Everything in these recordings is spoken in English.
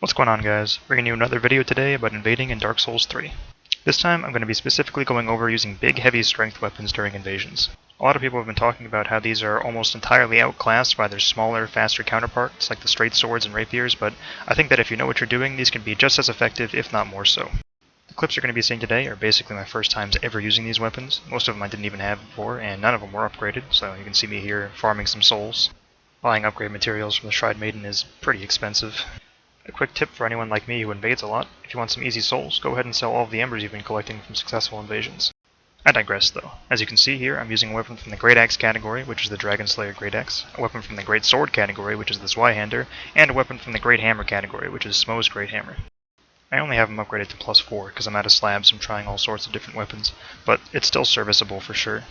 What's going on, guys? Bringing you another video today about invading in Dark Souls 3. This time I'm going to be specifically going over using big heavy strength weapons during invasions. A lot of people have been talking about how these are almost entirely outclassed by their smaller, faster counterparts like the straight swords and rapiers, but I think that if you know what you're doing, these can be just as effective, if not more so. The clips you're going to be seeing today are basically my first times ever using these weapons. Most of them I didn't even have before, and none of them were upgraded, so you can see me here farming some souls. Buying upgrade materials from the Shrine Maiden is pretty expensive. A quick tip for anyone like me who invades a lot: if you want some easy souls, go ahead and sell all of the embers you've been collecting from successful invasions. I digress though. As you can see here, I'm using a weapon from the Great Axe category, which is the Dragon Slayer Great Axe, a weapon from the Great Sword category, which is the Zweihander, and a weapon from the Great Hammer category, which is Smough's Great Hammer. I only have them upgraded to +4 because I'm out of slabs from trying all sorts of different weapons, but it's still serviceable for sure.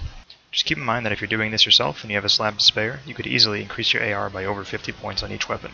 Just keep in mind that if you're doing this yourself and you have a slab to spare, you could easily increase your AR by over 50 points on each weapon.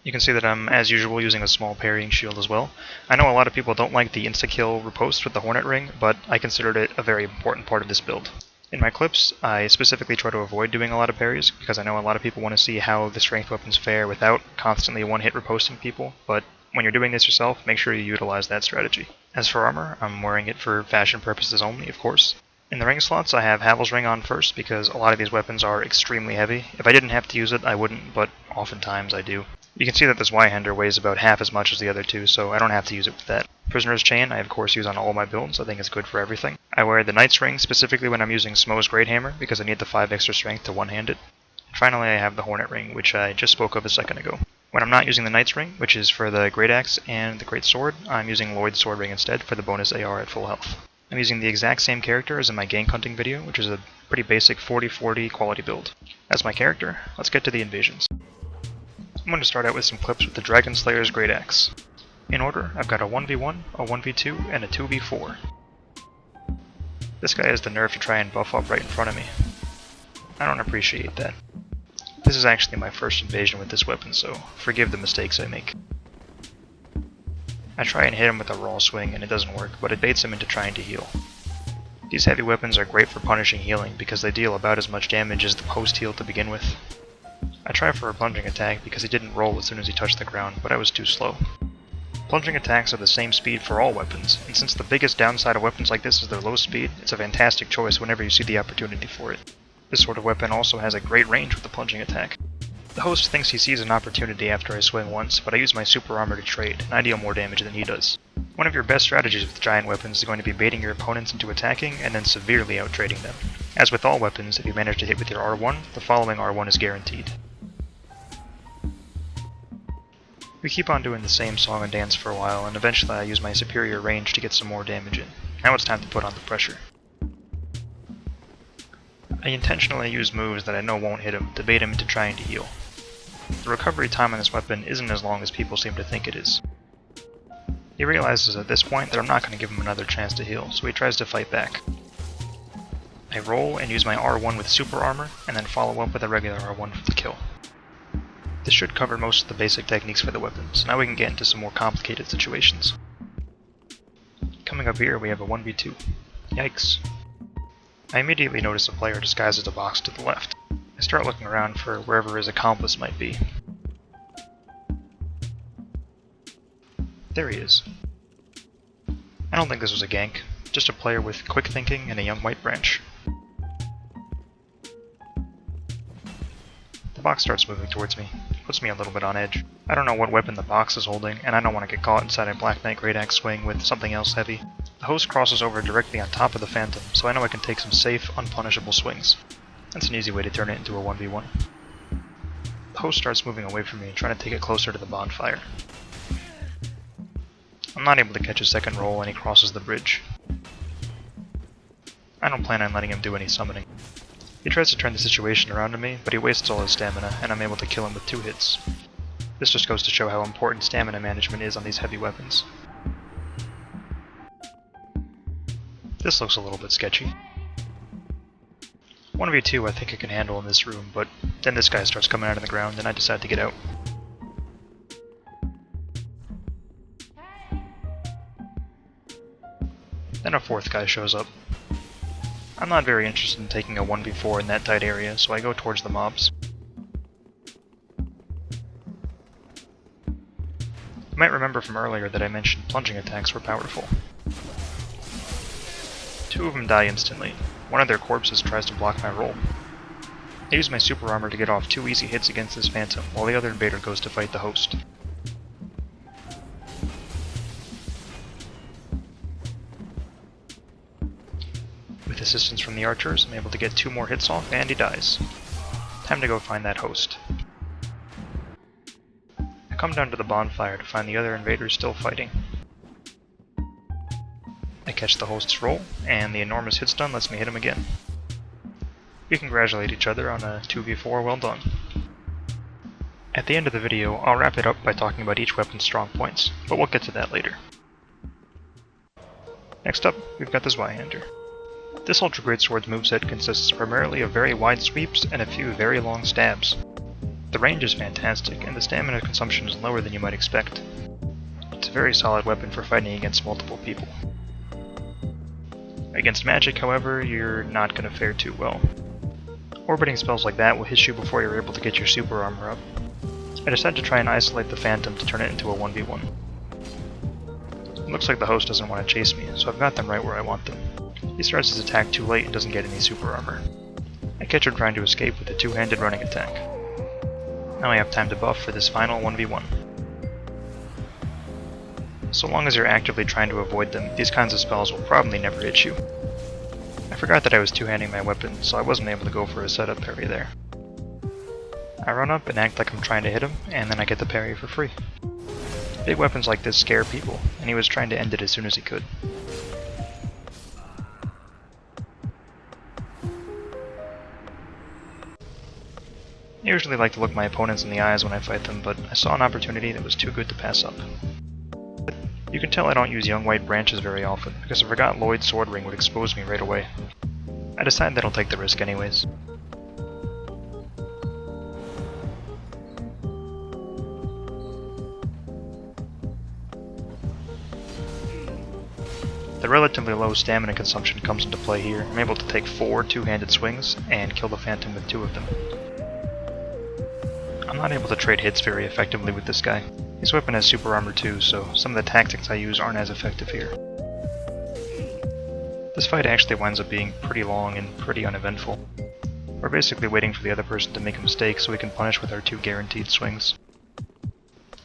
You can see that I'm, as usual, using a small parrying shield as well. I know a lot of people don't like the insta-kill riposte with the Hornet Ring, but I considered it a very important part of this build. In my clips, I specifically try to avoid doing a lot of parries, because I know a lot of people want to see how the strength weapons fare without constantly one-hit riposting people, but when you're doing this yourself, make sure you utilize that strategy. As for armor, I'm wearing it for fashion purposes only, of course. In the ring slots, I have Havel's Ring on first, because a lot of these weapons are extremely heavy. If I didn't have to use it, I wouldn't, but oftentimes I do. You can see that this Zweihander weighs about half as much as the other two, so I don't have to use it with that. Prisoner's Chain I of course use on all my builds. I think it's good for everything. I wear the Knight's Ring specifically when I'm using Smough's Great Hammer, because I need the 5 extra strength to one-hand it. And finally, I have the Hornet Ring, which I just spoke of a second ago. When I'm not using the Knight's Ring, which is for the Great Axe and the Great Sword, I'm using Lloyd's Sword Ring instead for the bonus AR at full health. I'm using the exact same character as in my gank hunting video, which is a pretty basic 40-40 quality build. As my character, let's get to the invasions. I'm going to start out with some clips with the Dragon Slayer's Great Axe. In order, I've got a 1v1, a 1v2, and a 2v4. This guy has the nerve to try and buff up right in front of me. I don't appreciate that. This is actually my first invasion with this weapon, so forgive the mistakes I make. I try and hit him with a raw swing and it doesn't work, but it baits him into trying to heal. These heavy weapons are great for punishing healing because they deal about as much damage as the post heal to begin with. I tried for a plunging attack because he didn't roll as soon as he touched the ground, but I was too slow. Plunging attacks are the same speed for all weapons, and since the biggest downside of weapons like this is their low speed, it's a fantastic choice whenever you see the opportunity for it. This sort of weapon also has a great range with the plunging attack. The host thinks he sees an opportunity after I swing once, but I use my super armor to trade, and I deal more damage than he does. One of your best strategies with giant weapons is going to be baiting your opponents into attacking and then severely out-trading them. As with all weapons, if you manage to hit with your R1, the following R1 is guaranteed. We keep on doing the same song and dance for a while, and eventually I use my superior range to get some more damage in. Now it's time to put on the pressure. I intentionally use moves that I know won't hit him to bait him into trying to heal. The recovery time on this weapon isn't as long as people seem to think it is. He realizes at this point that I'm not going to give him another chance to heal, so he tries to fight back. I roll and use my R1 with super armor, and then follow up with a regular R1 for the kill. This should cover most of the basic techniques for the weapon, so now we can get into some more complicated situations. Coming up here we have a 1v2. Yikes. I immediately notice a player disguised as a box to the left. I start looking around for wherever his accomplice might be. There he is. I don't think this was a gank, just a player with quick thinking and a young white branch. The box starts moving towards me, puts me a little bit on edge. I don't know what weapon the box is holding, and I don't want to get caught inside a Black Knight Great Axe swing with something else heavy. The host crosses over directly on top of the Phantom, so I know I can take some safe, unpunishable swings. That's an easy way to turn it into a 1v1. The host starts moving away from me, trying to take it closer to the bonfire. I'm not able to catch his second roll, and he crosses the bridge. I don't plan on letting him do any summoning. He tries to turn the situation around to me, but he wastes all his stamina, and I'm able to kill him with 2 hits. This just goes to show how important stamina management is on these heavy weapons. This looks a little bit sketchy. 1v2 I think I can handle in this room, but then this guy starts coming out of the ground and I decide to get out. Then a 4th guy shows up. I'm not very interested in taking a 1v4 in that tight area, so I go towards the mobs. You might remember from earlier that I mentioned plunging attacks were powerful. 2 of them die instantly. One of their corpses tries to block my roll. I use my super armor to get off 2 easy hits against this phantom, while the other invader goes to fight the host. With assistance from the archers, I'm able to get 2 more hits off, and he dies. Time to go find that host. I come down to the bonfire to find the other invaders still fighting. I catch the host's roll, and the enormous hit stun lets me hit him again. We congratulate each other on a 2v4 well done. At the end of the video, I'll wrap it up by talking about each weapon's strong points, but we'll get to that later. Next up, we've got the Zweihander. This Ultra Greatsword's moveset consists primarily of very wide sweeps and a few very long stabs. The range is fantastic, and the stamina consumption is lower than you might expect. It's a very solid weapon for fighting against multiple people. Against magic, however, you're not going to fare too well. Orbiting spells like that will hit you before you're able to get your super armor up. I decided to try and isolate the phantom to turn it into a 1v1. It looks like the host doesn't want to chase me, so I've got them right where I want them. He starts his attack too late and doesn't get any super armor. I catch him trying to escape with a 2-handed running attack. Now I have time to buff for this final 1v1. So long as you're actively trying to avoid them, these kinds of spells will probably never hit you. I forgot that I was 2-handing my weapon, so I wasn't able to go for a setup parry there. I run up and act like I'm trying to hit him, and then I get the parry for free. Big weapons like this scare people, and he was trying to end it as soon as he could. I usually like to look my opponents in the eyes when I fight them, but I saw an opportunity that was too good to pass up. You can tell I don't use young white branches very often, because I forgot Lloyd's sword ring would expose me right away. I decided that I'll take the risk anyways. The relatively low stamina consumption comes into play here. I'm able to take 4 2-handed swings and kill the phantom with 2 of them. I'm not able to trade hits very effectively with this guy. His weapon has super armor too, so some of the tactics I use aren't as effective here. This fight actually winds up being pretty long and pretty uneventful. We're basically waiting for the other person to make a mistake so we can punish with our 2 guaranteed swings.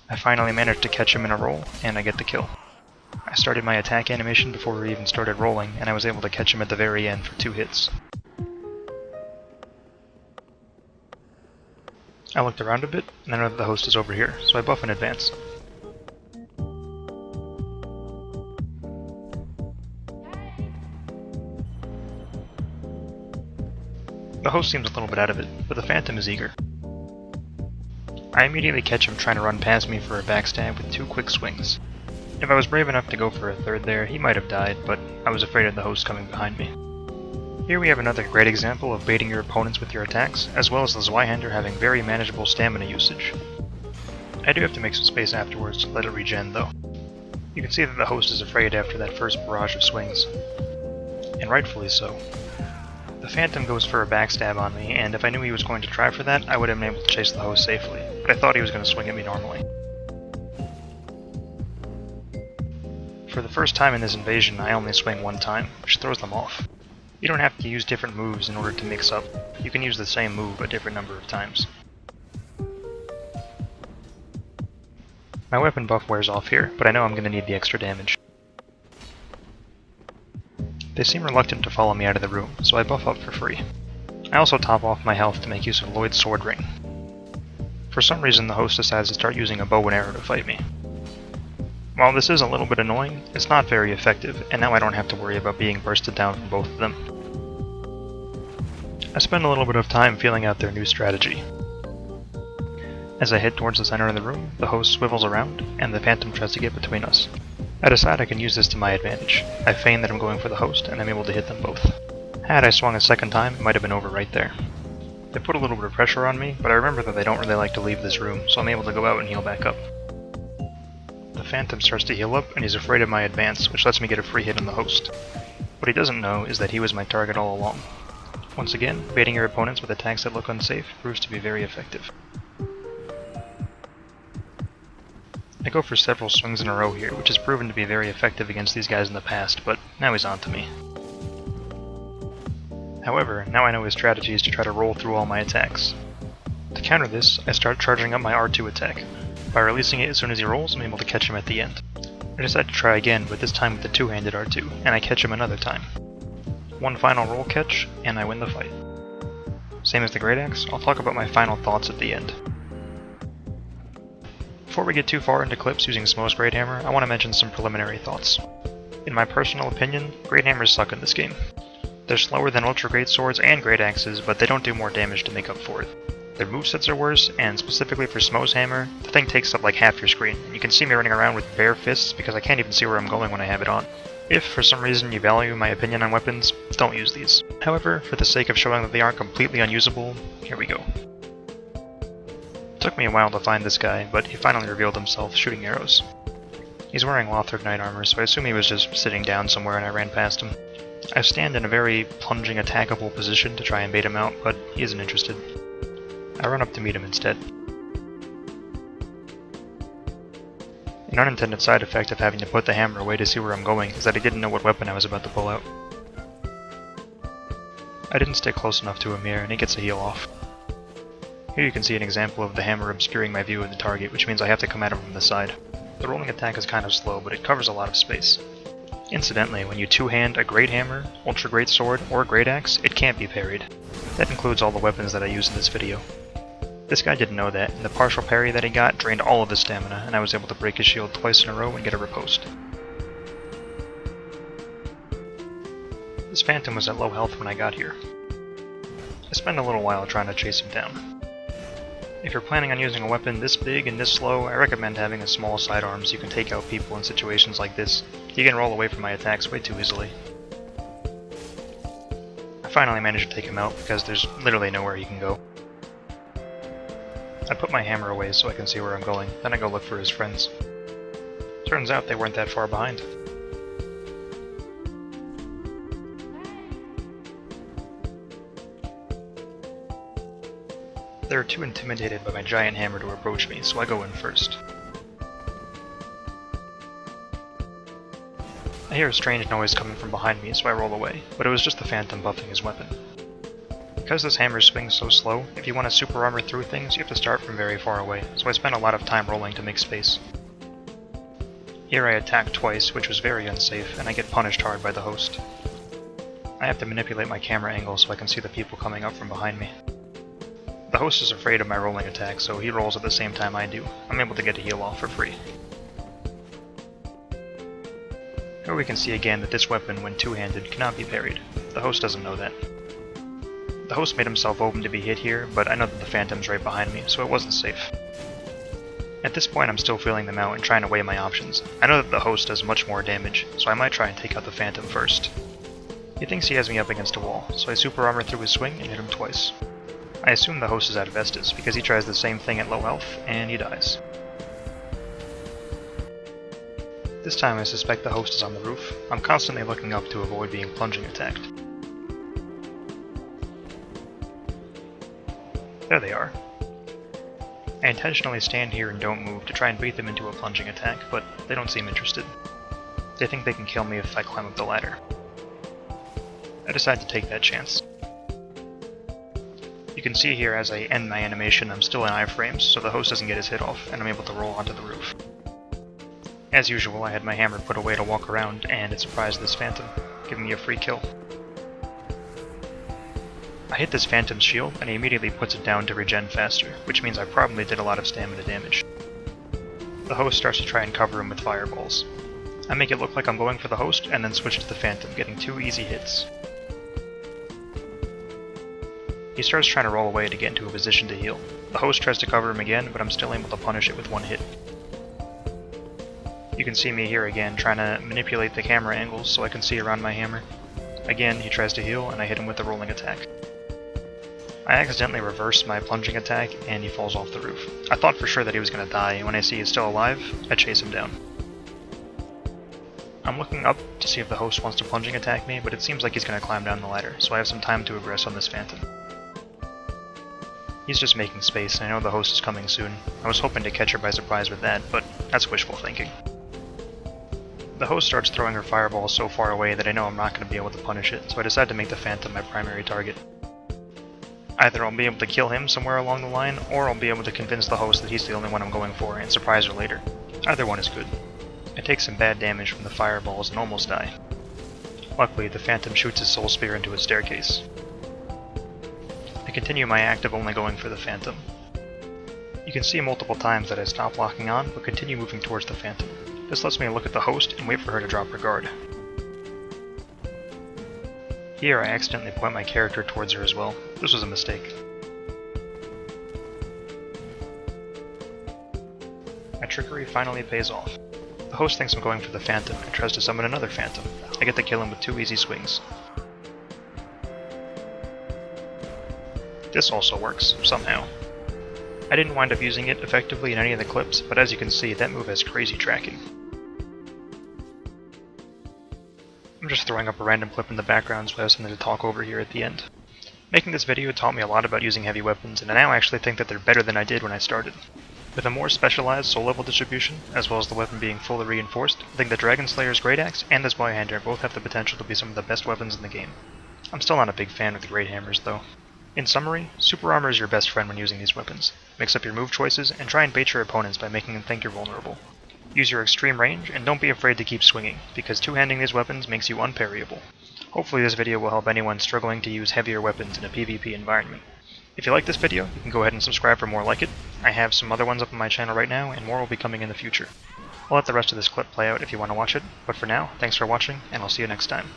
I finally managed to catch him in a roll, and I get the kill. I started my attack animation before we even started rolling, and I was able to catch him at the very end for 2 hits. I looked around a bit, and I know that the host is over here, so I buff in advance. The host seems a little bit out of it, but the phantom is eager. I immediately catch him trying to run past me for a backstab with 2 quick swings. If I was brave enough to go for a third there, he might have died, but I was afraid of the host coming behind me. Here we have another great example of baiting your opponents with your attacks, as well as the Zweihander having very manageable stamina usage. I do have to make some space afterwards to let it regen though. You can see that the host is afraid after that first barrage of swings. And rightfully so. The phantom goes for a backstab on me, and if I knew he was going to try for that, I would have been able to chase the host safely, but I thought he was going to swing at me normally. For the first time in this invasion, I only swing 1 time, which throws them off. You don't have to use different moves in order to mix up. You can use the same move a different number of times. My weapon buff wears off here, but I know I'm going to need the extra damage. They seem reluctant to follow me out of the room, so I buff up for free. I also top off my health to make use of Lloyd's sword ring. For some reason the host decides to start using a bow and arrow to fight me. While this is a little bit annoying, it's not very effective, and now I don't have to worry about being bursted down from both of them. I spend a little bit of time feeling out their new strategy. As I head towards the center of the room, the host swivels around, and the phantom tries to get between us. I decide I can use this to my advantage. I feign that I'm going for the host, and I'm able to hit them both. Had I swung a second time, it might have been over right there. They put a little bit of pressure on me, but I remember that they don't really like to leave this room, so I'm able to go out and heal back up. The phantom starts to heal up, and he's afraid of my advance, which lets me get a free hit on the host. What he doesn't know is that he was my target all along. Once again, baiting your opponents with attacks that look unsafe proves to be very effective. I go for several swings in a row here, which has proven to be very effective against these guys in the past, but now he's on to me. However, now I know his strategy is to try to roll through all my attacks. To counter this, I start charging up my R2 attack. By releasing it as soon as he rolls, I'm able to catch him at the end. I decide to try again, but this time with the two-handed R2, and I catch him another time. One final roll catch, and I win the fight. Same as the Great Axe, I'll talk about my final thoughts at the end. Before we get too far into clips using Smough's Great Hammer, I want to mention some preliminary thoughts. In my personal opinion, Great Hammers suck in this game. They're slower than Ultra Great Swords and Great Axes, but they don't do more damage to make up for it. Their movesets are worse, and specifically for Smough's Hammer, the thing takes up like half your screen, and you can see me running around with bare fists because I can't even see where I'm going when I have it on. If, for some reason, you value my opinion on weapons, don't use these. However, for the sake of showing that they aren't completely unusable, here we go. It took me a while to find this guy, but he finally revealed himself shooting arrows. He's wearing Lothric Knight armor, so I assume he was just sitting down somewhere and I ran past him. I stand in a very plunging attackable position to try and bait him out, but he isn't interested. I run up to meet him instead. An unintended side effect of having to put the hammer away to see where I'm going is that I didn't know what weapon I was about to pull out. I didn't stay close enough to him here, and he gets a heal off. Here you can see an example of the hammer obscuring my view of the target, which means I have to come at him from the side. The rolling attack is kind of slow, but it covers a lot of space. Incidentally, when you two-hand a Great Hammer, Ultra Great Sword, or Great Axe, it can't be parried. That includes all the weapons that I use in this video. This guy didn't know that, and the partial parry that he got drained all of his stamina, and I was able to break his shield twice in a row and get a riposte. This Phantom was at low health when I got here. I spent a little while trying to chase him down. If you're planning on using a weapon this big and this slow, I recommend having a small sidearm so you can take out people in situations like this. He can roll away from my attacks way too easily. I finally managed to take him out because there's literally nowhere he can go. I put my hammer away so I can see where I'm going, then I go look for his friends. Turns out they weren't that far behind. They're too intimidated by my giant hammer to approach me, so I go in first. I hear a strange noise coming from behind me, so I roll away, but it was just the Phantom buffing his weapon. Because this hammer swings so slow, if you want to super armor through things, you have to start from very far away, so I spent a lot of time rolling to make space. Here I attack twice, which was very unsafe, and I get punished hard by the host. I have to manipulate my camera angle so I can see the people coming up from behind me. The host is afraid of my rolling attack, so he rolls at the same time I do. I'm able to get a heal off for free. Here we can see again that this weapon, when two-handed, cannot be parried. The host doesn't know that. The host made himself open to be hit here, but I know that the Phantom's right behind me, so it wasn't safe. At this point I'm still feeling them out and trying to weigh my options. I know that the host does much more damage, so I might try and take out the Phantom first. He thinks he has me up against a wall, so I super armor through his swing and hit him twice. I assume the host is out of Estus, because he tries the same thing at low health, and he dies. This time I suspect the host is on the roof. I'm constantly looking up to avoid being plunging attacked. There they are. I intentionally stand here and don't move to try and bait them into a plunging attack, but they don't seem interested. They think they can kill me if I climb up the ladder. I decide to take that chance. You can see here as I end my animation I'm still in iframes, so the host doesn't get his hit off, and I'm able to roll onto the roof. As usual, I had my hammer put away to walk around, and it surprised this Phantom, giving me a free kill. I hit this Phantom's shield, and he immediately puts it down to regen faster, which means I probably did a lot of stamina damage. The host starts to try and cover him with fireballs. I make it look like I'm going for the host, and then switch to the Phantom, getting 2 easy hits. He starts trying to roll away to get into a position to heal. The host tries to cover him again, but I'm still able to punish it with 1 hit. You can see me here again trying to manipulate the camera angles so I can see around my hammer. Again, he tries to heal, and I hit him with a rolling attack. I accidentally reversed my plunging attack, and he falls off the roof. I thought for sure that he was going to die, and when I see he's still alive, I chase him down. I'm looking up to see if the host wants to plunging attack me, but it seems like he's going to climb down the ladder, so I have some time to aggress on this Phantom. He's just making space, and I know the host is coming soon. I was hoping to catch her by surprise with that, but that's wishful thinking. The host starts throwing her fireballs so far away that I know I'm not going to be able to punish it, so I decide to make the Phantom my primary target. Either I'll be able to kill him somewhere along the line, or I'll be able to convince the host that he's the only one I'm going for and surprise her later. Either one is good. I take some bad damage from the fireballs and almost die. Luckily, the Phantom shoots his soul spear into its staircase. I continue my act of only going for the Phantom. You can see multiple times that I stop locking on, but continue moving towards the Phantom. This lets me look at the host and wait for her to drop her guard. Here I accidentally point my character towards her as well. This was a mistake. My trickery finally pays off. The host thinks I'm going for the Phantom and tries to summon another Phantom. I get to kill him with 2 easy swings. This also works, somehow. I didn't wind up using it effectively in any of the clips, but as you can see, that move has crazy tracking. I'm just throwing up a random clip in the background so I have something to talk over here at the end. Making this video taught me a lot about using heavy weapons, and I now actually think that they're better than I did when I started. With a more specialized soul level distribution, as well as the weapon being fully reinforced, I think the Dragon Slayer's Great Axe and the Zweihander both have the potential to be some of the best weapons in the game. I'm still not a big fan of the Great Hammers though. In summary, Super Armor is your best friend when using these weapons. Mix up your move choices and try and bait your opponents by making them think you're vulnerable. Use your extreme range, and don't be afraid to keep swinging, because two-handing these weapons makes you unparryable. Hopefully this video will help anyone struggling to use heavier weapons in a PvP environment. If you like this video, you can go ahead and subscribe for more like it. I have some other ones up on my channel right now, and more will be coming in the future. I'll let the rest of this clip play out if you want to watch it, but for now, thanks for watching, and I'll see you next time.